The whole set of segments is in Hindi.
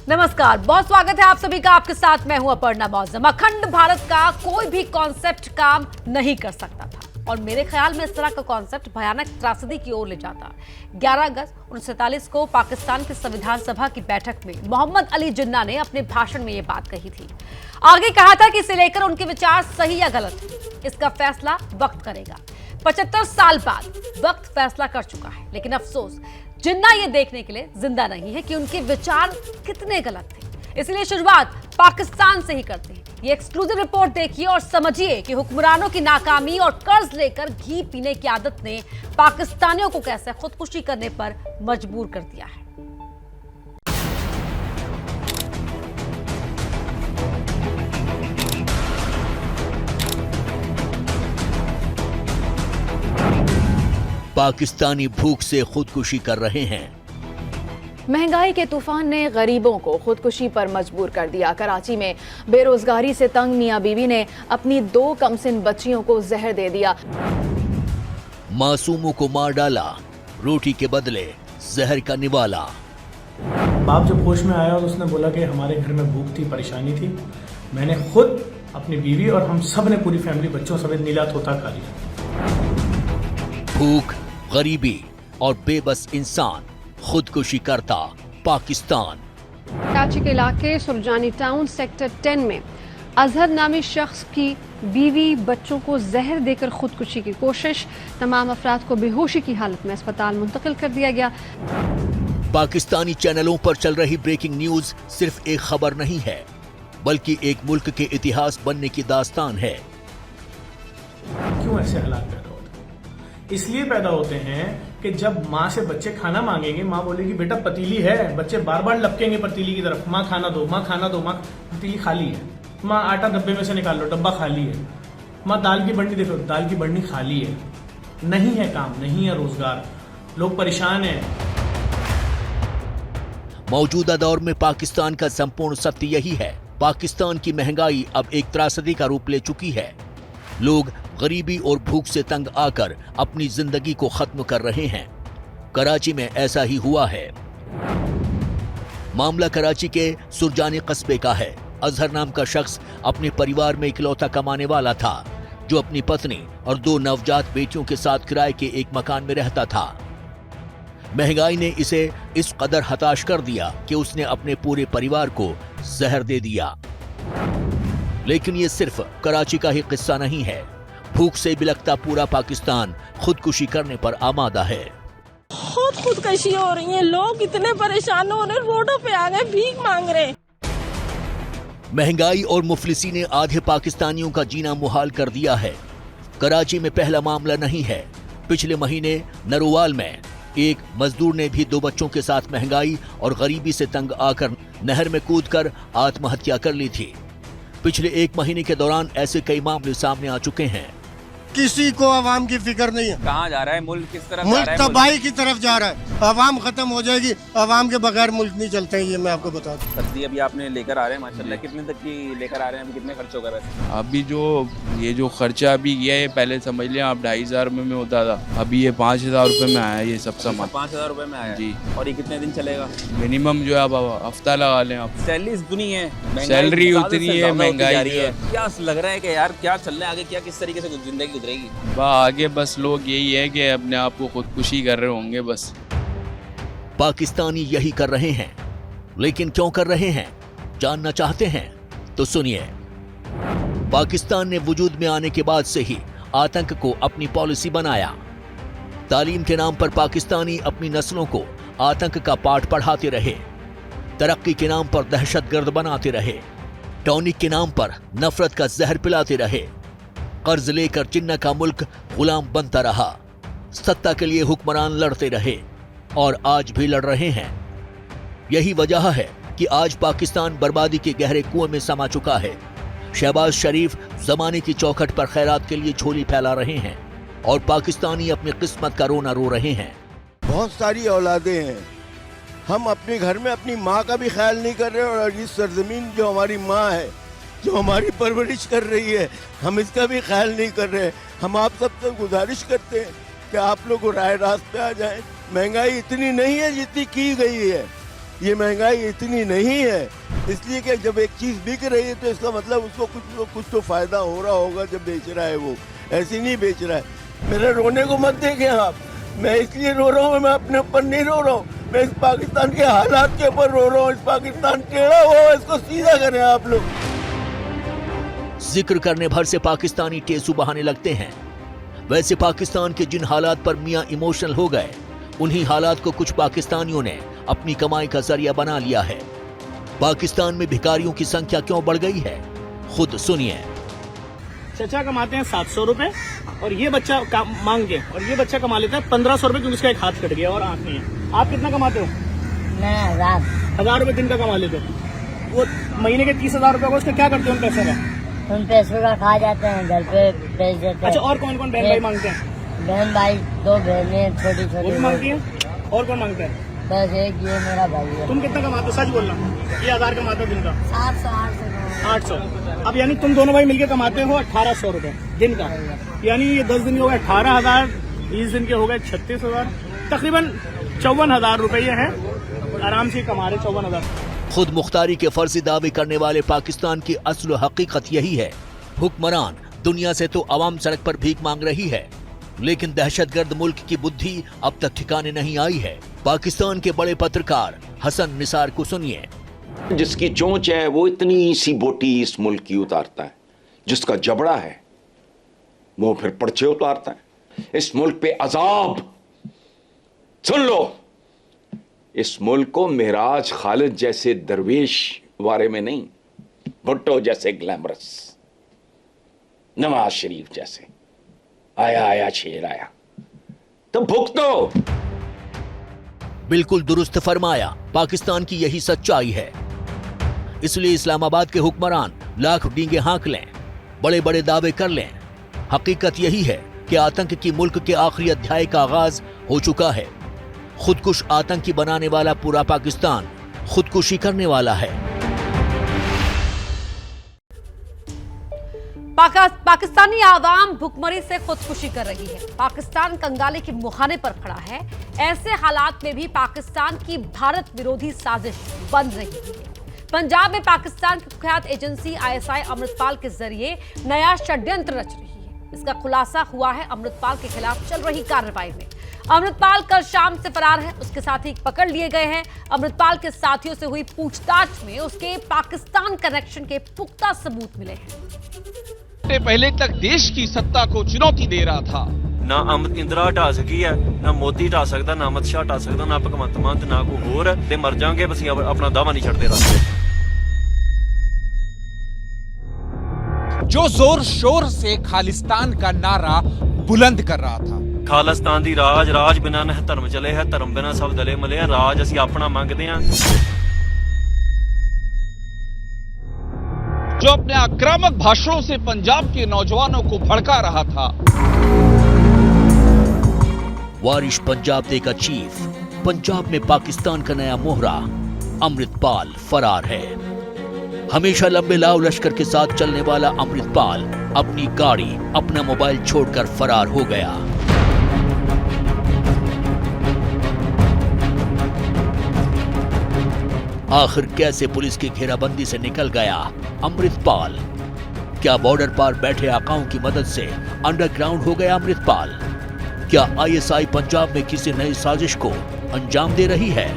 नमस्कार, बहुत स्वागत है आप सभी का। आपके साथ मैं हूं अपर्णा मौजम। अखंड भारत का कोई भी कॉन्सेप्ट काम नहीं कर सकता था और मेरे ख्याल में इस तरह का कॉन्सेप्ट भयानक त्रासदी की ओर ले जाता। 11 अगस्त 1947 को पाकिस्तान की संविधान सभा की बैठक में मोहम्मद अली जिन्ना ने अपने भाषण में ये बात कही थी। आगे कहा था कि इसे लेकर उनके विचार सही या गलत है, इसका फैसला वक्त करेगा। 75 साल बाद वक्त फैसला कर चुका है, लेकिन अफसोस जिन्ना ये देखने के लिए जिंदा नहीं है कि उनके विचार कितने गलत थे। इसलिए शुरुआत पाकिस्तान से ही करते हैं। ये एक्सक्लूसिव रिपोर्ट देखिए और समझिए कि हुक्मरानों की नाकामी और कर्ज लेकर घी पीने की आदत ने पाकिस्तानियों को कैसे खुदकुशी करने पर मजबूर कर दिया है। पाकिस्तानी भूख से खुदकुशी कर रहे हैं। महंगाई के तूफान ने गरीबों को खुदकुशी पर मजबूर कर दिया। कराची में बेरोजगारी से तंग मियां बीवी ने अपनी 2 कमसिन बच्चियों को जहर दे दिया। मासूमों को मार डाला, रोटी के बदले जहर का निवाला। बाप जब होश में आया और उसने बोला कि हमारे घर में भूख थी, परेशानी थी, मैंने खुद अपनी बीवी और हम सब ने पूरी फैमिली बच्चों समेत नीला तोता खा लिया। भूख, गरीबी और बेबस इंसान, खुदकुशी करता पाकिस्तान। कराची के इलाके सुरजानी टाउन सेक्टर 10 में अजहर नामी शख्स की बीवी बच्चों को जहर देकर खुदकुशी की कोशिश। तमाम अफराद को बेहोशी की हालत में अस्पताल मुंतकिल कर दिया गया। पाकिस्तानी चैनलों पर चल रही ब्रेकिंग न्यूज सिर्फ एक खबर नहीं है, बल्कि एक मुल्क के इतिहास बनने की दास्तान है। क्यों ऐसे हालात पैदा होते हैं? इसलिए पैदा होते हैं कि जब माँ से बच्चे खाना मांगेंगे, माँ बोलेगी बेटा पतीली है, बच्चे बार बार लपकेंगे पतीली की तरफ, माँ खाना दो, माँ खाना दो, माँ पतीली खाली है, माँ आटा डब्बे में से निकाल लो, डब्बा खाली है, माँ दाल की बंडी देखो, दाल की बंडी खाली है। नहीं है काम, नहीं है रोजगार, लोग परेशान हैं। मौजूदा दौर में पाकिस्तान का संपूर्ण सत्य यही है। पाकिस्तान की महंगाई अब एक त्रासदी का रूप ले चुकी है। लोग गरीबी और भूख से तंग आकर अपनी जिंदगी को खत्म कर रहे हैं। कराची में ऐसा ही हुआ है। मामला कराची के सुरजानी कस्बे का है। अजहर नाम का शख्स अपने परिवार में इकलौता कमाने वाला था, जो अपनी पत्नी और 2 नवजात बेटियों के साथ किराए के एक मकान में रहता था। महंगाई ने इसे इस कदर हताश कर दिया कि उसने अपने पूरे परिवार को जहर दे दिया। लेकिन ये सिर्फ कराची का ही किस्सा नहीं है। भूख से बिलखता पूरा पाकिस्तान खुदकुशी करने पर आमादा है। खुदकुशी हो रही है, लोग इतने परेशान हो रहे, रोडों पे आ गए, भीख मांग रहे। महंगाई और मुफलिसी ने आधे पाकिस्तानियों का जीना मुहाल कर दिया है। कराची में पहला मामला नहीं है। पिछले महीने नरोवाल में एक मजदूर ने भी 2 बच्चों के साथ महंगाई और गरीबी से तंग आकर नहर में कूदकर आत्महत्या कर ली थी। पिछले 1 महीने के दौरान ऐसे कई मामले सामने आ चुके हैं। किसी को आवाम की फिक्र नहीं है। कहाँ जा रहा है मुल्क, किस तरफ मुल्क जा रहा है? तबाही की तरफ जा रहा है। आवाम खत्म हो जाएगी, आवाम के बगैर मुल्क नहीं चलते, ये मैं आपको बता दूं। सब्जी अभी आपने लेकर आ रहे हैं माशाल्लाह, कितने तक की लेकर आ रहे हैं? अभी कितने खर्च होगा वैसे? अभी ये जो खर्चा अभी किया है, पहले समझ लिया आप 2,500 रुपये में होता था, अभी ये 5,000 रुपये में आया ये सब सामान। 5,000 रुपये में आया जी। और ये कितने दिन चलेगा? मिनिमम जो है अब हफ्ता लगा लें आप। सैलरी दुनी है, सैलरी उतनी है, महंगाई है। क्या लग रहा है कि यार क्या चल रहा है आगे, क्या किस तरीके से जिंदगी गुजरेगी? आगे बस लोग यही है कि अपने आप को खुदकुशी कर रहे होंगे बस। पाकिस्तानी यही कर रहे हैं, लेकिन क्यों कर रहे हैं जानना चाहते हैं तो सुनिए। पाकिस्तान ने वजूद में आने के बाद से ही आतंक को अपनी पॉलिसी बनाया। तालीम के नाम पर पाकिस्तानी अपनी नस्लों को आतंक का पाठ पढ़ाते रहे। तरक्की के नाम पर दहशतगर्द बनाते रहे। टॉनिक के नाम पर नफरत का जहर पिलाते रहे। कर्ज लेकर जिन्ना का मुल्क गुलाम बनता रहा। सत्ता के लिए हुक्मरान लड़ते रहे और आज भी लड़ रहे हैं। यही वजह है कि आज पाकिस्तान बर्बादी के गहरे कुएं में समा चुका है। शहबाज शरीफ जमाने की चौखट पर खैरात के लिए झोली फैला रहे हैं और पाकिस्तानी अपनी किस्मत का रोना रो रहे हैं। बहुत सारी औलादें हैं, हम अपने घर में अपनी माँ का भी ख्याल नहीं कर रहे, और इस सरजमीन जो हमारी माँ है, जो हमारी परवरिश कर रही है, हम इसका भी ख्याल नहीं कर रहे। हम आप सबसे गुजारिश करते हैं कि आप लोग राय रास्त पे आ जाएं। महंगाई इतनी नहीं है जितनी की गई है, ये महंगाई इतनी नहीं है, इसलिए कि जब एक चीज बिक रही है तो इसका मतलब उसको कुछ तो फायदा हो रहा होगा जब बेच रहा है, वो ऐसे नहीं बेच रहा है। मेरे रोने को मत देखें आप, मैं इसलिए रो रहा हूँ, मैं अपने ऊपर नहीं रो रहा हूँ, मैं इस पाकिस्तान के हालात के ऊपर रो रहा हूँ। इस पाकिस्तान टेढ़ा हुआ, इसको सीधा करें आप लोग। जिक्र करने भर से पाकिस्तानी टेसू बहाने लगते हैं। वैसे पाकिस्तान के जिन हालात पर मियां इमोशनल हो गए, उन्हीं हालात को कुछ पाकिस्तानियों ने अपनी कमाई का जरिया बना लिया है। पाकिस्तान में भिखारियों की संख्या क्यों बढ़ गई है, खुद सुनिए। चचा कमाते हैं 700 रुपए और ये बच्चा मांग के, और ये बच्चा कमा लेता है 1500 रुपए, क्योंकि उसका एक हाथ कट गया और आंख नहीं है। आप कितना कमाते हो? मैं 1000 रुपए दिन का कमा लेते हो। वो महीने के 30,000 रुपए को उसका क्या करते हो उन पैसों का? उन पैसों का खा जाते हैं, घर पे भेज देते हैं। अच्छा, और कौन कौन बहन भाई मांगते हैं? बहन भाई 2 बहनें छोटी वो छोटी भी मांगती हैं। और कौन मांगता है? बस एक ये मेरा भाई है। तुम कितना कमाते हो, सच बोलना? ये 1000 कमाते हो दिन का? 700 800। अब यानी तुम दोनों भाई मिलके कमाते हो 1800 रुपए दिन का, यानी ये 10 दिन के हो गए 18,000, 20 दिन के हो गए 36,000, तकरीबन 54,000 रुपए ये है, आराम से कमा रहे 54,000। खुद मुख्तारी के फर्जी दावे करने वाले पाकिस्तान की असल हकीकत यही है। हुक्मरान दुनिया से तो अवाम सड़क पर भीख मांग रही है, लेकिन दहशतगर्द मुल्क की बुद्धि अब तक ठिकाने नहीं आई है। पाकिस्तान के बड़े पत्रकार हसन निसार को सुनिए। जिसकी चोंच है वो इतनी सी बोटी इस मुल्क की उतारता है, जिसका जबड़ा है वो फिर पर्चे उतारता है। इस मुल्क पे अजाब, सुन लो, इस मुल्क को मेराज खालिद जैसे दरवेश वारे में नहीं, भुट्टो जैसे ग्लैमरस, नवाज शरीफ जैसे आया आया शेर आया तो भुगतो। बिल्कुल दुरुस्त फरमाया, पाकिस्तान की यही सच्चाई है। इसलिए इस्लामाबाद के हुक्मरान लाख डींगे हाँक लें, बड़े बड़े दावे कर लें, हकीकत यही है कि आतंक की मुल्क के आखिरी अध्याय का आगाज हो चुका है। खुदकुश आतंकी बनाने वाला पूरा पाकिस्तान खुदकुशी करने वाला है। पाकिस्तानी आवाम भुखमरी से खुदकुशी कर रही है। पाकिस्तान कंगाली के मुहाने पर खड़ा है। ऐसे हालात में भी पाकिस्तान की भारत विरोधी साजिश बन रही है। पंजाब में पाकिस्तान की कुख्यात एजेंसी आईएसआई अमृतपाल के जरिए नया षड्यंत्र रच रही है। इसका खुलासा हुआ है अमृतपाल के खिलाफ चल रही कार्रवाई में। अमृतपाल कल शाम से फरार है, उसके साथी पकड़ लिए गए हैं। अमृतपाल के साथियों से हुई पूछताछ में उसके पाकिस्तान कनेक्शन के पुख्ता सबूत मिले हैं। पहले तक देश की सत्ता को चुनौती दे रहा था। ना अमित इंदिरा हटा सकी है, ना मोदी हटा सकता, ना अमित शाह हटा सकता, ना भगवंत मान, ना कोई होर, ते मर जाएंगे बस अपना दावा नहीं छड़ते रास्ते। जो जोर शोर से खालिस्तान का नारा बुलंद कर रहा था। खालिस्तान दी राज, राज बिना न धर्म चले है, धर्म बिना सब दले मले है, राज असी अपना मांगते हैं। जो अपने आक्रामक भाषणों से पंजाब के नौजवानों को भड़का रहा था। वारिश पंजाब डे का चीफ, पंजाब में पाकिस्तान का नया मोहरा अमृतपाल फरार है। हमेशा लंबे लाव लश्कर के साथ चलने वाला अमृतपाल अपनी गाड़ी, अपना मोबाइल छोड़कर फरार हो गया। आखिर कैसे पुलिस की घेराबंदी से निकल गया अमृतपाल? क्या बॉर्डर पार बैठे आकाओं की मदद से अंडरग्राउंड हो गया अमृतपाल? क्या आईएसआई पंजाब में किसी नई साजिश को अंजाम दे रही है?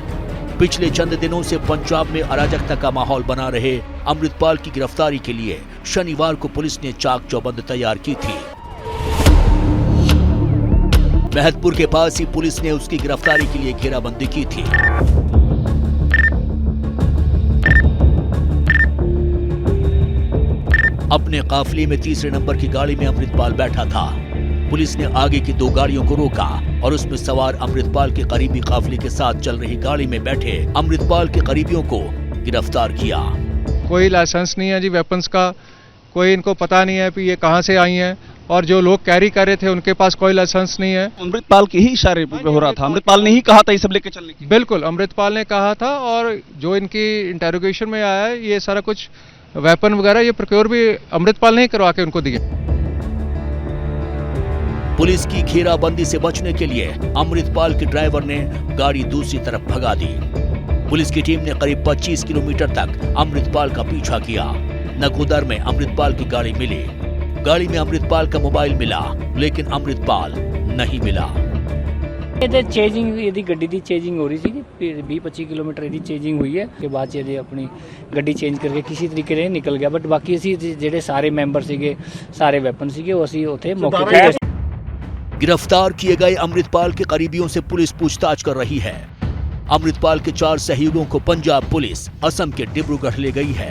पिछले चंद दिनों से पंजाब में अराजकता का माहौल बना रहे अमृतपाल की गिरफ्तारी के लिए शनिवार को पुलिस ने चाक चौबंद तैयार की थी। महतपुर के पास ही पुलिस ने उसकी गिरफ्तारी के लिए घेराबंदी की थी। अपने काफिले में तीसरे नंबर की गाड़ी में अमृतपाल बैठा था। पुलिस ने आगे की 2 गाड़ियों को रोका और उसमें सवार अमृतपाल के करीबी काफिले के साथ चल रही गाड़ी में बैठे अमृतपाल के करीबियों को गिरफ्तार किया। कोई लाइसेंस नहीं है जी वेपन्स का, कोई इनको पता नहीं है कि ये कहां से आई हैं, और जो लोग कैरी कर रहे थे उनके पास कोई लाइसेंस नहीं है। अमृतपाल के ही इशारे पे हो रहा था। अमृतपाल ने ही कहा था ये सब लेके चलने की। बिल्कुल, अमृतपाल ने कहा था, और जो इनकी इंटेरोगेशन में आया है ये सारा कुछ वेपन वगैरह ये प्रोक्योर भी अमृतपाल ने करवा के उनको दिए। पुलिस की घेराबंदी से बचने के लिए अमृतपाल के ड्राइवर ने गाड़ी दूसरी तरफ भगा दी। पुलिस की टीम ने करीब 25 किलोमीटर तक अमृतपाल का पीछा किया। नकोदर में अमृतपाल की गाड़ी मिली। गाड़ी में अमृतपाल का मोबाइल मिला, लेकिन अमृतपाल नहीं मिला। चेजिंग यदि गड्डी दी चेजिंग हो रही थी, फिर 20-25 किलोमीटर यदि चेजिंग हुई है के बाद यदि अपनी गड्डी चेंज करके किसी तरीके से निकल गया। बट बाकी असी जेडे सारे मैंबर सीगे, सारे वैपन सीगे, वो असी उथे मौके पे। गिरफ्तार किए गए अमृतपाल के करीबियों से पुलिस पूछताछ कर रही है। अमृतपाल के 4 सहयोगियों को पंजाब पुलिस असम के डिब्रूगढ़ ले गई है।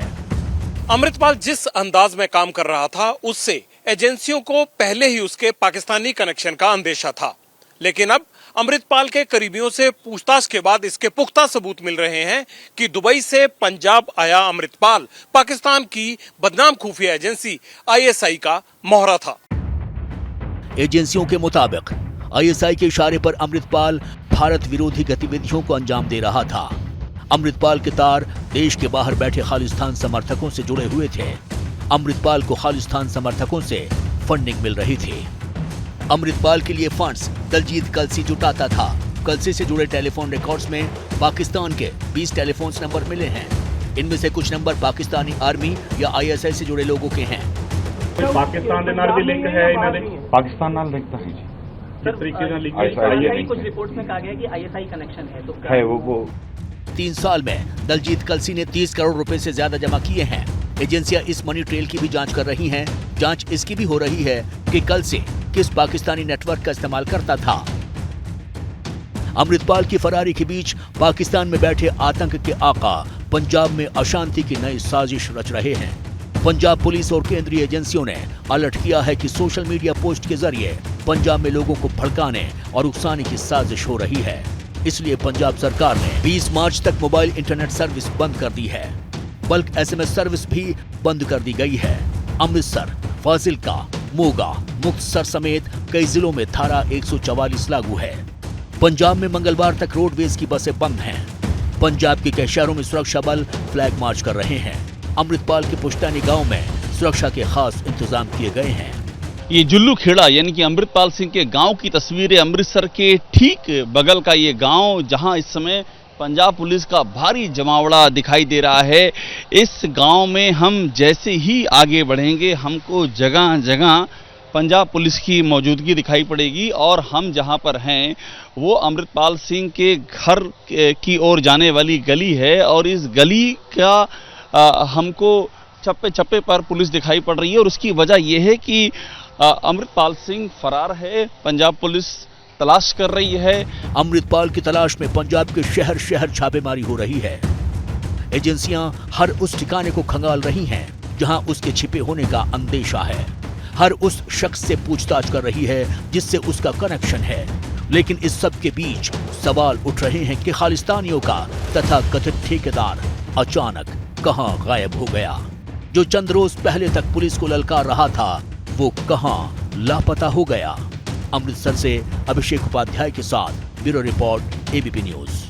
अमृतपाल जिस अंदाज में काम कर रहा था, उससे एजेंसियों को पहले ही उसके पाकिस्तानी कनेक्शन का अंदेशा था। लेकिन अब अमृतपाल के करीबियों से पूछताछ के बाद इसके पुख्ता सबूत मिल रहे हैं कि दुबई से पंजाब आया अमृतपाल पाकिस्तान की बदनाम खुफिया एजेंसी ISI का मोहरा था। एजेंसियों के मुताबिक ISI के इशारे पर अमृतपाल भारत विरोधी गतिविधियों को अंजाम दे रहा था। अमृतपाल के तार देश के बाहर बैठे खालिस्तान समर्थकों से जुड़े हुए थे। अमृतपाल को खालिस्तान समर्थकों से फंडिंग मिल रही थी। अमृतपाल के लिए फंड्स दलजीत कलसी जुटाता था। कलसी से जुड़े टेलीफोन रिकॉर्ड्स में पाकिस्तान के 20 टेलीफोन नंबर मिले हैं। इनमें से कुछ नंबर पाकिस्तानी आर्मी या ISI से जुड़े लोगों के हैं। पाकिस्तान ਦੇ ਨਾਲ ਵੀ ਲਿੰਕ ਹੈ ਇਹਨਾਂ ਦੇ ਪਾਕਿस्तान ਨਾਲ ਲਿੰਕ ਤਾਂ ਹੈ ਜੀ। किस तरीके ਨਾਲ लिंक है? कुछ रिपोर्ट्स में कहा गया कि ISI कनेक्शन है, तो है वो 3 साल में दलजीत कलसी ने 30 करोड़ रुपए से ज्यादा जमा किए हैं। एजेंसियां इस मनी ट्रेल की भी जांच कर रही हैं। जांच इसकी भी हो रही है कि कलसी किस पाकिस्तानी नेटवर्क का इस्तेमाल करता था। अमृतपाल की फरारी के बीच पाकिस्तान में बैठे आतंक के आका पंजाब में अशांति की नई साजिश रच रहे हैं। पंजाब पुलिस और केंद्रीय एजेंसियों ने अलर्ट किया है कि सोशल मीडिया पोस्ट के जरिए पंजाब में लोगों को भड़काने और उकसाने की साजिश हो रही है। इसलिए पंजाब सरकार ने 20 मार्च तक मोबाइल इंटरनेट सर्विस बंद कर दी है। बल्क SMS सर्विस भी बंद कर दी गई है। अमृतसर, फाजिलका, मोगा, मुक्तसर समेत कई जिलों में धारा 144 लागू है। पंजाब में मंगलवार तक रोडवेज की बसें बंद हैं। पंजाब के कई शहरों में सुरक्षा बल फ्लैग मार्च कर रहे हैं। अमृतपाल के पुश्तैनी गांव में सुरक्षा के खास इंतजाम किए गए हैं। ये जुल्लू खेड़ा यानी कि अमृतपाल सिंह के गांव की तस्वीरें। अमृतसर के ठीक बगल का ये गांव, जहां इस समय पंजाब पुलिस का भारी जमावड़ा दिखाई दे रहा है। इस गांव में हम जैसे ही आगे बढ़ेंगे, हमको जगह जगह पंजाब पुलिस की मौजूदगी दिखाई पड़ेगी। और हम जहां पर हैं वो अमृतपाल सिंह के घर की ओर जाने वाली गली है। और इस गली का हमको चप्पे चप्पे पर पुलिस दिखाई पड़ रही है। और उसकी वजह यह है कि अमृतपाल सिंह फरार है। पंजाब पुलिस तलाश कर रही है। अमृतपाल की तलाश में पंजाब के शहर शहर छापेमारी हो रही है। एजेंसियां हर उस ठिकाने को खंगाल रही हैं जहां उसके छिपे होने का अंदेशा है। हर उस शख्स से पूछताछ कर रही है जिससे उसका कनेक्शन है। लेकिन इस सब के बीच सवाल उठ रहे हैं कि खालिस्तानियों का तथा कथित ठेकेदार अचानक कहां गायब हो गया। जो चंद रोज पहले तक पुलिस को ललकार रहा था, वो कहां लापता हो गया। अमृतसर से अभिषेक उपाध्याय के साथ ब्यूरो रिपोर्ट ABP न्यूज।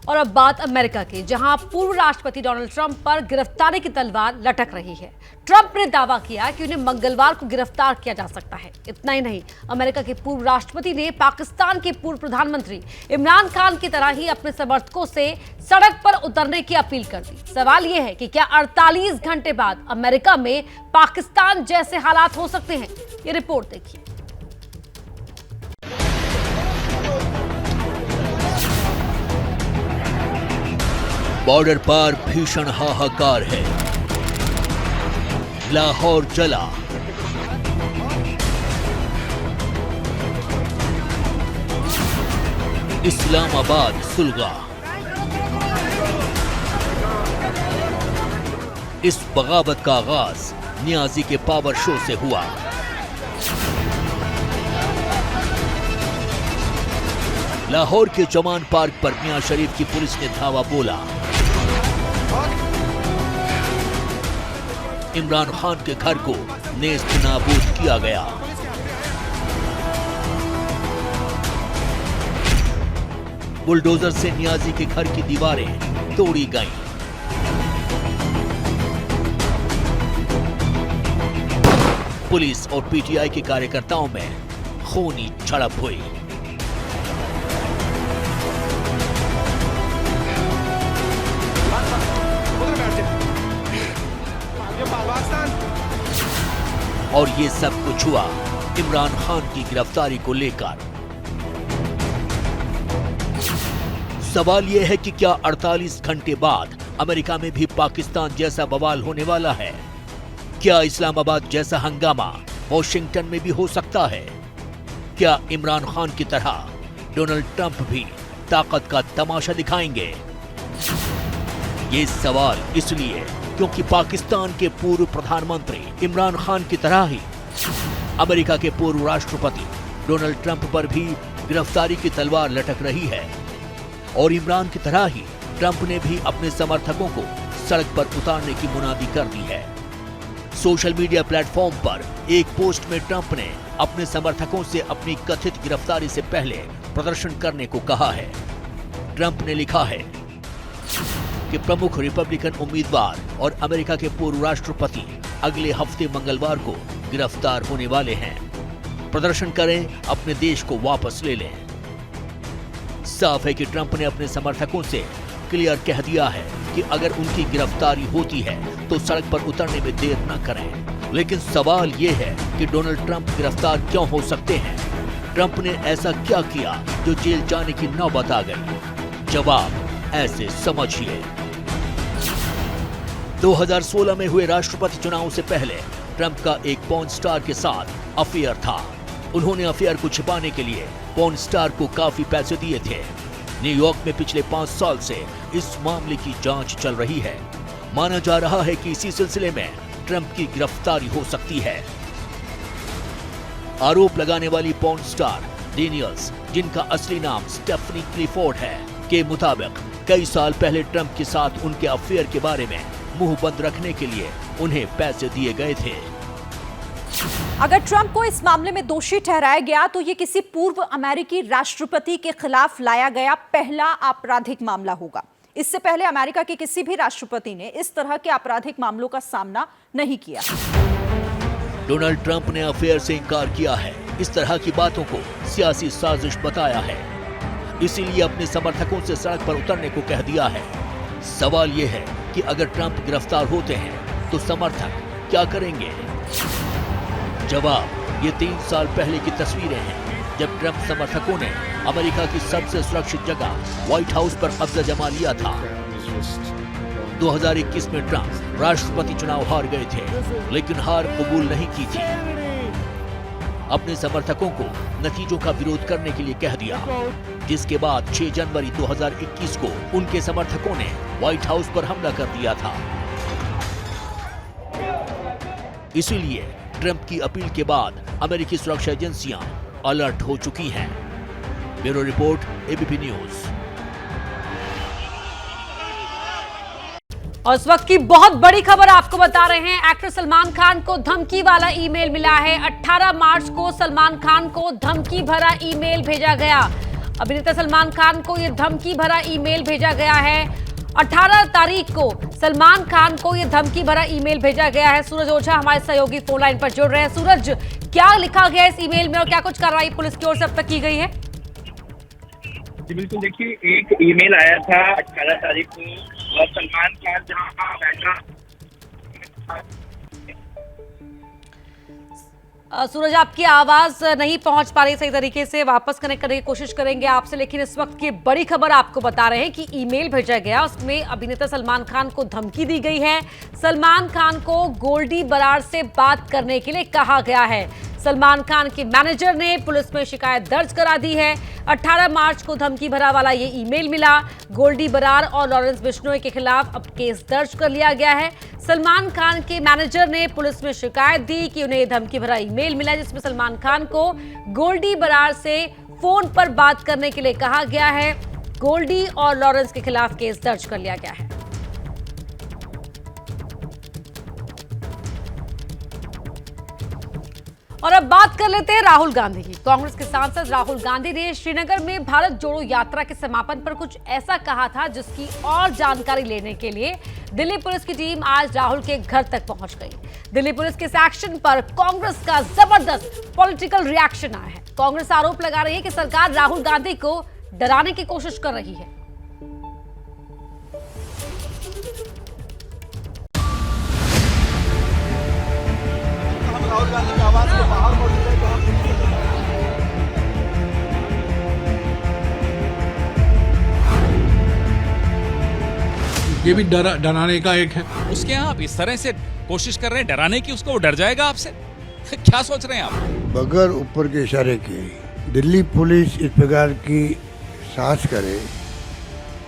और अब बात अमेरिका की, जहां पूर्व राष्ट्रपति डोनाल्ड ट्रंप पर गिरफ्तारी की तलवार लटक रही है। ट्रंप ने दावा किया कि उन्हें मंगलवार को गिरफ्तार किया जा सकता है। इतना ही नहीं, अमेरिका के पूर्व राष्ट्रपति ने पाकिस्तान के पूर्व प्रधानमंत्री इमरान खान की तरह ही अपने समर्थकों से सड़क पर उतरने की अपील कर दी। सवाल यह है कि क्या 48 घंटे बाद अमेरिका में पाकिस्तान जैसे हालात हो सकते हैं? ये रिपोर्ट देखिए। बॉर्डर पर भीषण हाहाकार है। लाहौर जला, इस्लामाबाद सुलगा। इस बगावत का आगाज नियाजी के पावर शो से हुआ। लाहौर के जमान पार्क पर मियां शरीफ की पुलिस ने धावा बोला। इमरान खान के घर को नेस्त नाबूद किया गया। बुलडोजर से नियाजी के घर की दीवारें तोड़ी गईं। पुलिस और पीटीआई के कार्यकर्ताओं में खूनी झड़प हुई। और ये सब कुछ हुआ इमरान खान की गिरफ्तारी को लेकर। सवाल यह है कि क्या 48 घंटे बाद अमेरिका में भी पाकिस्तान जैसा बवाल होने वाला है? क्या इस्लामाबाद जैसा हंगामा वॉशिंगटन में भी हो सकता है? क्या इमरान खान की तरह डोनाल्ड ट्रंप भी ताकत का तमाशा दिखाएंगे? ये सवाल इसलिए क्योंकि पाकिस्तान के पूर्व प्रधानमंत्री इमरान खान की तरह ही अमेरिका के पूर्व राष्ट्रपति डोनाल्ड ट्रंप पर भी गिरफ्तारी की तलवार लटक रही है और इमरान की तरह ही ट्रंप ने भी अपने समर्थकों को सड़क पर उतारने की मुनादी कर दी है। सोशल मीडिया प्लेटफॉर्म पर एक पोस्ट में ट्रंप ने अपने समर्थकों से अपनी कथित गिरफ्तारी से पहले प्रदर्शन करने को कहा है। ट्रंप ने लिखा है कि प्रमुख रिपब्लिकन उम्मीदवार और अमेरिका के पूर्व राष्ट्रपति अगले हफ्ते मंगलवार को गिरफ्तार होने वाले हैं। प्रदर्शन करें, अपने देश को वापस ले लें। साफ है कि ट्रंप ने अपने समर्थकों से क्लियर कह दिया है कि अगर उनकी गिरफ्तारी होती है तो सड़क पर उतरने में देर न करें। लेकिन सवाल ये है कि डोनाल्ड ट्रंप गिरफ्तार क्यों हो सकते हैं? ट्रंप ने ऐसा क्या किया जो जेल जाने की नौबत आ गई? जवाब ऐसे समझिए। 2016 में हुए राष्ट्रपति चुनाव से पहले ट्रंप का एक पॉर्न स्टार के साथ अफेयर था। उन्होंने अफेयर को छिपाने के लिए पॉर्न स्टार को काफी पैसे दिए थे। न्यूयॉर्क में पिछले 5 साल से इस मामले की जांच चल रही है। माना जा रहा है कि इसी सिलसिले में ट्रंप की गिरफ्तारी हो सकती है। आरोप लगाने वाली पॉर्न स्टार डेनियल्स, जिनका असली नाम स्टेफनी क्लिफोर्ड है, के मुताबिक कई साल पहले ट्रंप के साथ उनके अफेयर के बारे में मुंह बंद रखने के लिए उन्हें पैसे दिए गए थे। अगर ट्रंप को इस मामले में दोषी ठहराया गया तो ये किसी पूर्व अमेरिकी राष्ट्रपति के खिलाफ लाया गया पहला आपराधिक मामला होगा। इससे पहले अमेरिका के किसी भी राष्ट्रपति ने इस तरह के आपराधिक मामलों का सामना नहीं किया। डोनाल्ड ट्रंप ने अफेयर से इनकार किया है। इस तरह की बातों को सियासी साजिश बताया है, इसीलिए अपने समर्थकों से सड़क पर उतरने को कह दिया है। सवाल यह है कि अगर ट्रंप गिरफ्तार होते हैं तो समर्थक क्या करेंगे? जवाब ये 3 साल पहले की तस्वीरें हैं, जब ट्रंप समर्थकों ने अमेरिका की सबसे सुरक्षित जगह व्हाइट हाउस पर कब्जा जमा लिया था। 2021 में ट्रंप राष्ट्रपति चुनाव हार गए थे, लेकिन हार कबूल नहीं की थी। अपने समर्थकों को नतीजों का विरोध करने के लिए कह दिया, जिसके बाद 6 जनवरी 2021 को उनके समर्थकों ने व्हाइट हाउस पर हमला कर दिया था। इसीलिए ट्रंप की अपील के बाद अमेरिकी सुरक्षा एजेंसियां अलर्ट हो चुकी हैं। Bureau report, ABP news. और इस वक्त की बहुत बड़ी खबर आपको बता रहे हैं। एक्टर सलमान खान को धमकी वाला ईमेल मिला है। 18 मार्च को सलमान खान को धमकी भरा ईमेल भेजा गया। अभिनेता सलमान खान को यह धमकी भरा ईमेल भेजा गया है। 18 तारीख को सलमान खान को यह धमकी भरा ईमेल भेजा गया है। सूरज ओझा हमारे सहयोगी फोन लाइन पर जुड़ रहे हैं। सूरज, क्या लिखा गया इस ईमेल में और क्या कुछ कार्रवाई पुलिस की ओर से अब तक की गई है? जी बिल्कुल, देखिए एक ईमेल आया था 18 तारीख को और सलमान खान जहां बैठा। सूरज, आपकी आवाज नहीं पहुंच पा रही सही तरीके से, वापस कनेक्ट करने की कोशिश करेंगे आपसे। लेकिन इस वक्त की बड़ी खबर आपको बता रहे हैं कि ईमेल भेजा गया, उसमें अभिनेता सलमान खान को धमकी दी गई है। सलमान खान को गोल्डी बरार से बात करने के लिए कहा गया है। सलमान खान के मैनेजर ने पुलिस में शिकायत दर्ज करा दी है। 18 मार्च को धमकी भरा वाला ये ईमेल मिला। गोल्डी बरार और लॉरेंस बिश्नोई के खिलाफ अब केस दर्ज कर लिया गया है। सलमान खान के मैनेजर ने पुलिस में शिकायत दी कि उन्हें धमकी भरा ईमेल मिला, जिसमें सलमान खान को गोल्डी बरार से फोन पर बात करने के लिए कहा गया है। गोल्डी और लॉरेंस के खिलाफ केस दर्ज कर लिया गया है। और अब बात कर लेते हैं राहुल गांधी की। कांग्रेस के सांसद राहुल गांधी ने श्रीनगर में भारत जोड़ो यात्रा के समापन पर कुछ ऐसा कहा था, जिसकी और जानकारी लेने के लिए दिल्ली पुलिस की टीम आज राहुल के घर तक पहुंच गई। दिल्ली पुलिस के इस एक्शन पर कांग्रेस का जबरदस्त पॉलिटिकल रिएक्शन आया है। कांग्रेस आरोप लगा रही है कि सरकार राहुल गांधी को डराने की कोशिश कर रही है। राहुल गांधी ये भी डराने का एक है। उसके यहाँ आप इस तरह से कोशिश कर रहे हैं डराने की, उसको वो डर जाएगा आपसे? क्या सोच रहे हैं आप? बगैर ऊपर के इशारे के दिल्ली पुलिस इस प्रकार की साहस करे,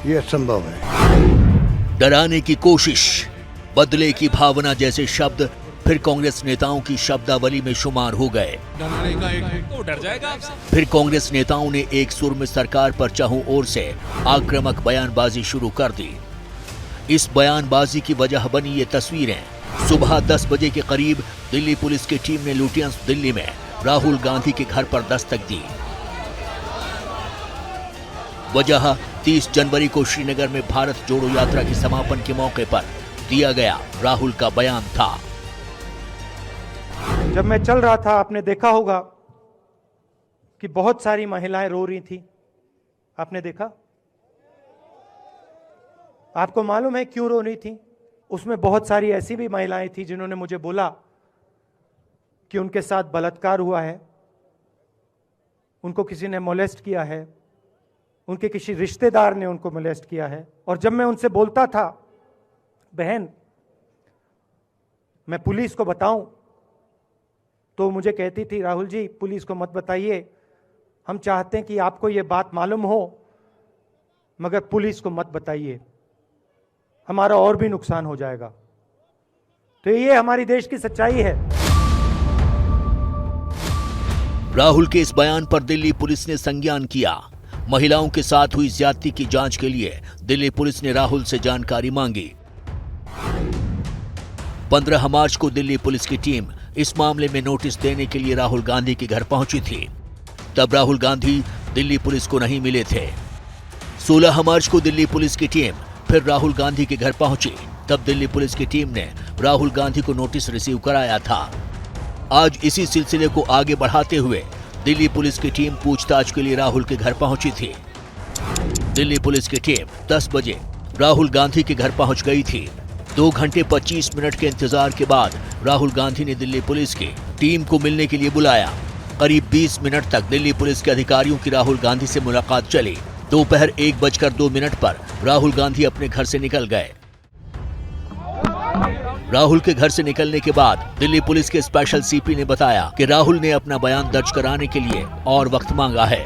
ये असंभव है। डराने की कोशिश, बदले की भावना जैसे शब्द फिर कांग्रेस नेताओं की शब्दावली में शुमार हो गए। डराने का एक है। तो डर जाएगा आपसे? फिर कांग्रेस नेताओं ने एक सुर में सरकार पर चारों ओर से आक्रामक बयानबाजी शुरू कर दी। इस बयानबाजी की वजह बनी ये तस्वीरें। सुबह 10 बजे के करीब दिल्ली पुलिस की टीम ने लुटियंस दिल्ली में राहुल गांधी के घर पर दस्तक दी। वजह 30 जनवरी को श्रीनगर में भारत जोड़ो यात्रा के समापन के मौके पर दिया गया राहुल का बयान था। जब मैं चल रहा था, आपने देखा होगा कि बहुत सारी महिलाएं रो रही थी। आपने देखा? आपको मालूम है क्यों रो रही थी? उसमें बहुत सारी ऐसी भी महिलाएं थी जिन्होंने मुझे बोला कि उनके साथ बलात्कार हुआ है, उनको किसी ने मोलेस्ट किया है, उनके किसी रिश्तेदार ने उनको मोलेस्ट किया है। और जब मैं उनसे बोलता था, बहन मैं पुलिस को बताऊं, तो मुझे कहती थी, राहुल जी पुलिस को मत बताइए, हम चाहते हैं कि आपको ये बात मालूम हो, मगर पुलिस को मत बताइए, हमारा और भी नुकसान हो जाएगा। तो ये हमारी देश की सच्चाई है। राहुल के इस बयान पर दिल्ली पुलिस ने संज्ञान किया। महिलाओं के साथ हुई ज्यादती की जांच के लिए दिल्ली पुलिस ने राहुल से जानकारी मांगी। 15 मार्च को दिल्ली पुलिस की टीम इस मामले में नोटिस देने के लिए राहुल गांधी के घर पहुंची थी। तब राहुल गांधी दिल्ली पुलिस को नहीं मिले थे। 16 मार्च को दिल्ली पुलिस की टीम फिर राहुल गांधी के घर पहुंची। तब दिल्ली पुलिस की टीम ने राहुल गांधी को नोटिस रिसीव कराया था। आज इसी सिलसिले को आगे बढ़ाते हुए दिल्ली पुलिस की टीम पूछताछ के लिए राहुल के घर पहुंची थी। दिल्ली पुलिस की टीम 10 बजे राहुल गांधी के घर पहुंच गई थी। 2 घंटे 25 मिनट के इंतजार के बाद राहुल गांधी ने दिल्ली पुलिस की टीम को मिलने के लिए बुलाया। करीब 20 मिनट तक दिल्ली पुलिस के अधिकारियों की राहुल गांधी से मुलाकात चली। दोपहर 1:02 पर राहुल गांधी अपने घर से निकल गए। राहुल के घर से निकलने के बाद दिल्ली पुलिस के स्पेशल सीपी ने बताया कि राहुल ने अपना बयान दर्ज कराने के लिए और वक्त मांगा है।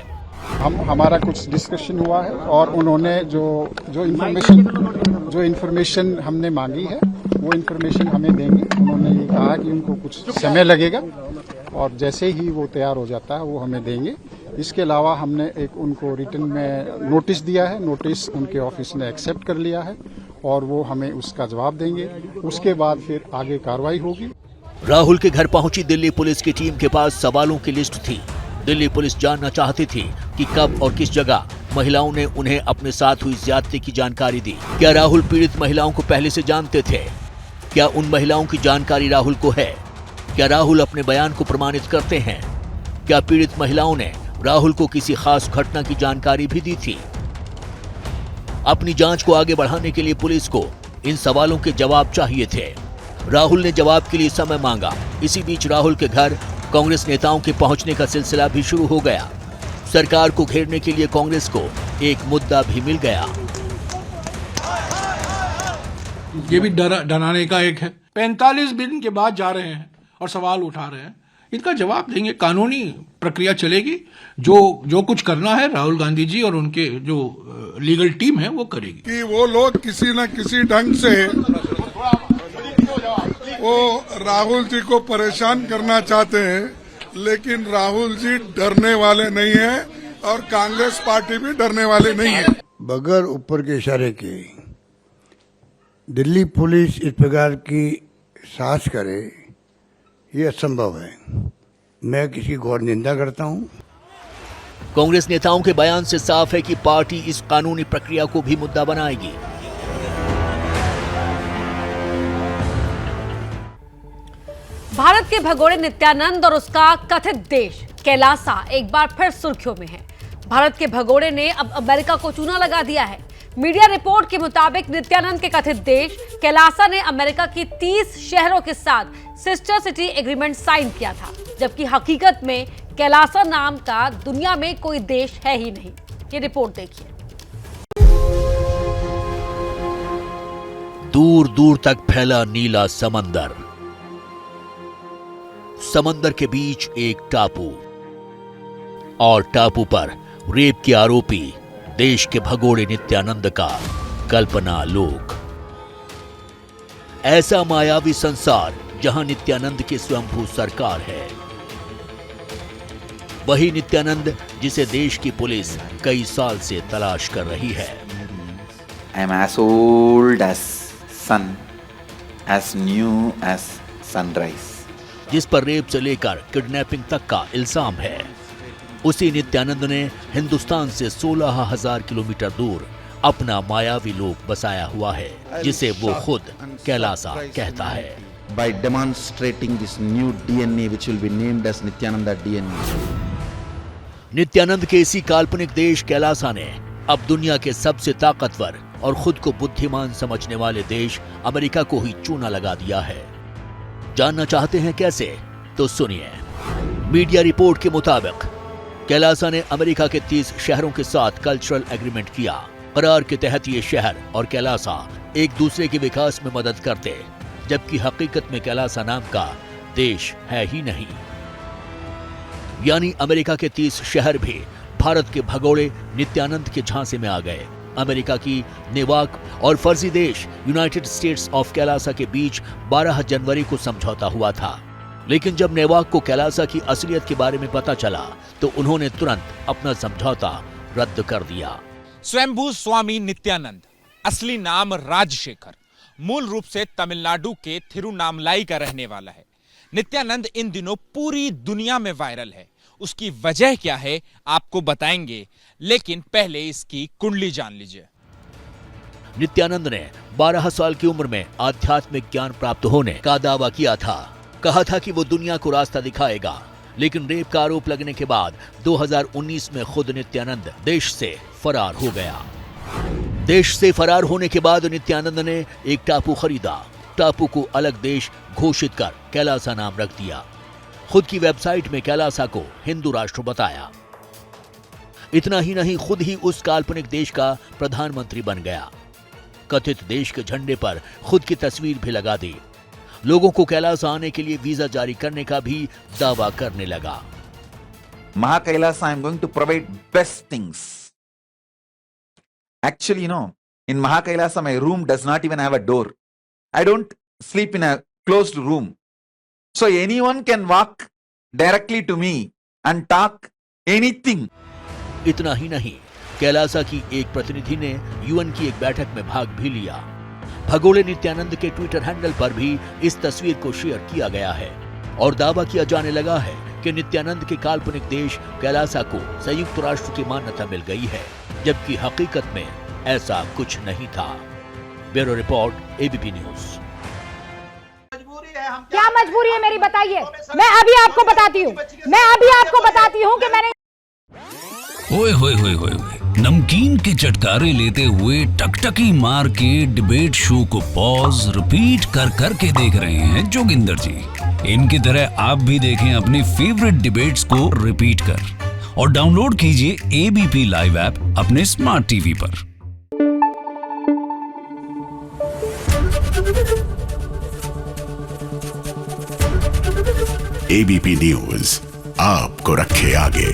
हमारा कुछ डिस्कशन हुआ है और उन्होंने जो इन्फॉर्मेशन हमने मांगी है वो इन्फॉर्मेशन हमें देंगे। उन्होंने ये कहा कि उनको कुछ समय लगेगा और जैसे ही वो तैयार हो जाता है वो हमें देंगे। इसके अलावा हमने एक उनको रिटन में नोटिस दिया है। नोटिस उनके ऑफिस ने एक्सेप्ट कर लिया है और वो हमें उसका जवाब देंगे। उसके बाद फिर आगे कार्रवाई होगी। राहुल के घर पहुंची दिल्ली पुलिस की टीम के पास सवालों की लिस्ट थी। दिल्ली पुलिस जानना चाहती थी कि कब और किस जगह महिलाओं ने उन्हें अपने साथ हुई ज्यादती की जानकारी दी। क्या राहुल पीड़ित महिलाओं को पहले से जानते थे? क्या उन महिलाओं की जानकारी राहुल को है? क्या राहुल अपने बयान को प्रमाणित करते हैं? क्या पीड़ित महिलाओं ने राहुल को किसी खास घटना की जानकारी भी दी थी? अपनी जांच को आगे बढ़ाने के लिए पुलिस को इन सवालों के जवाब चाहिए थे। राहुल ने जवाब के लिए समय मांगा। इसी बीच राहुल के घर कांग्रेस नेताओं के पहुंचने का सिलसिला भी शुरू हो गया। सरकार को घेरने के लिए कांग्रेस को एक मुद्दा भी मिल गया। ये भी डराने का एक है। 45 दिन के बाद जा रहे हैं और सवाल उठा रहे हैं, इनका जवाब देंगे। कानूनी प्रक्रिया चलेगी। जो कुछ करना है राहुल गांधी जी और उनके जो लीगल टीम है वो करेगी। कि वो लोग किसी न किसी ढंग से वो राहुल जी को परेशान करना चाहते हैं, लेकिन राहुल जी डरने वाले नहीं है और कांग्रेस पार्टी भी डरने वाले नहीं है। बगैर ऊपर के इशारे के दिल्ली पुलिस इस प्रकार की साहस करे, ये असंभव है। मैं किसी घोर निंदा करता हूं। कांग्रेस नेताओं के बयान से साफ है कि पार्टी इस कानूनी प्रक्रिया को भी मुद्दा बनाएगी। भारत के भगोड़े नित्यानंद और उसका कथित देश कैलासा एक बार फिर सुर्खियों में है। भारत के भगोड़े ने अब अमेरिका को चूना लगा दिया है। मीडिया रिपोर्ट के मुताबिक नित्यानंद के कथित देश कैलासा ने अमेरिका की 30 शहरों के साथ सिस्टर सिटी एग्रीमेंट साइन किया था, जबकि हकीकत में कैलासा नाम का दुनिया में कोई देश है ही नहीं। ये रिपोर्ट देखिए। दूर दूर तक फैला नीला समंदर, समंदर के बीच एक टापू, और टापू पर रेप के आरोपी देश के भगोड़े नित्यानंद का कल्पना लोक। ऐसा मायावी संसार जहां नित्यानंद की स्वयंभू सरकार है। वही नित्यानंद जिसे देश की पुलिस कई साल से तलाश कर रही है। I am as old as sun, as new as sunrise. जिस पर रेप से लेकर किडनैपिंग तक का इल्जाम है, उसी नित्यानंद ने हिंदुस्तान से 16,000 किलोमीटर दूर अपना मायावी लोक बसाया हुआ है, जिसे वो खुद कैलासा कहता है। By demonstrating this new DNA which will be named as Nityananda DNA. Nityanand के इसी काल्पनिक देश कैलासा ने अब दुनिया के सबसे ताकतवर और खुद को बुद्धिमान समझने वाले देश अमेरिका को ही चूना लगा दिया है। जानना चाहते हैं कैसे? तो सुनिए। मीडिया रिपोर्ट के मुताबिक कैलासा ने अमेरिका के 30 शहरों के साथ कल्चरल एग्रीमेंट किया। करार के तहत ये शहर और कैलासा एक दूसरे के विकास में मदद करते, जबकि हकीकत में कैलासा नाम का देश है ही नहीं। यानी अमेरिका के 30 शहर भी भारत के भगोड़े नित्यानंद के झांसे में आ गए। अमेरिका की नेवाक और फर्जी देश यूनाइटेड स्टेट्स ऑफ कैलासा के बीच 12 जनवरी को समझौता हुआ था, लेकिन जब नेवाक को कैलासा की असलियत के बारे में पता चला तो उन्होंने तुरंत अपना समझौता रद्द कर दिया। स्वयंभू स्वामी नित्यानंद, असली नाम राजशेखर, मूल रूप से तमिलनाडु के थिरुनामलाई का रहने वाला है। नित्यानंद इन दिनों पूरी दुनिया में वायरल है। उसकी वजह क्या है आपको बताएंगे, लेकिन पहले इसकी कुंडली जान लीजिए। नित्यानंद ने 12 साल की उम्र में आध्यात्मिक ज्ञान प्राप्त होने का दावा किया था। कहा था कि वो दुनिया को रास्ता दिखाएगा, लेकिन रेप का आरोप लगने के बाद 2019 में खुद नित्यानंद देश से फरार हो गया। देश से फरार होने के बाद नित्यानंद ने एक टापू खरीदा। टापू को अलग देश घोषित कर कैलासा नाम रख दिया। खुद की वेबसाइट में कैलासा को हिंदू राष्ट्र बताया। इतना ही नहीं, खुद ही उस काल्पनिक देश का प्रधानमंत्री बन गया। कथित देश के झंडे पर खुद की तस्वीर भी लगा दी। लोगों को कैलासा आने के लिए वीजा जारी करने का भी दावा करने लगा। Mahakailasa, I am going to provide best things. Actually, in Mahakailasa, my room does not even have a door. I don't sleep in a closed room. So anyone can walk directly to me and talk anything. इतना ही नहीं, कैलासा की एक प्रतिनिधि ने यूएन की एक बैठक में भाग भी लिया। भगोड़े नित्यानंद के ट्विटर हैंडल पर भी इस तस्वीर को शेयर किया गया है और दावा किया जाने लगा है कि नित्यानंद के काल्पनिक देश कैलासा को संयुक्त राष्ट्र की मान्यता मिल गई है, जबकि हकीकत में ऐसा कुछ नहीं था। Bureau report, ABP news. क्या मजबूरी है मेरी, बताइए। मैं अभी आपको बताती हूँ कि मैंने ओए होए होए होए नमकीन के चटकारे लेते हुए टकटकी मार के डिबेट शो को पॉज रिपीट कर करके देख रहे हैं जोगिंदर जी। इनकी तरह आप भी देखें अपनी फेवरेट डिबेट्स को रिपीट कर और डाउनलोड कीजिए एबीपी लाइव ऐप अपने स्मार्ट टीवी पर। एबीपी न्यूज आपको रखे आगे।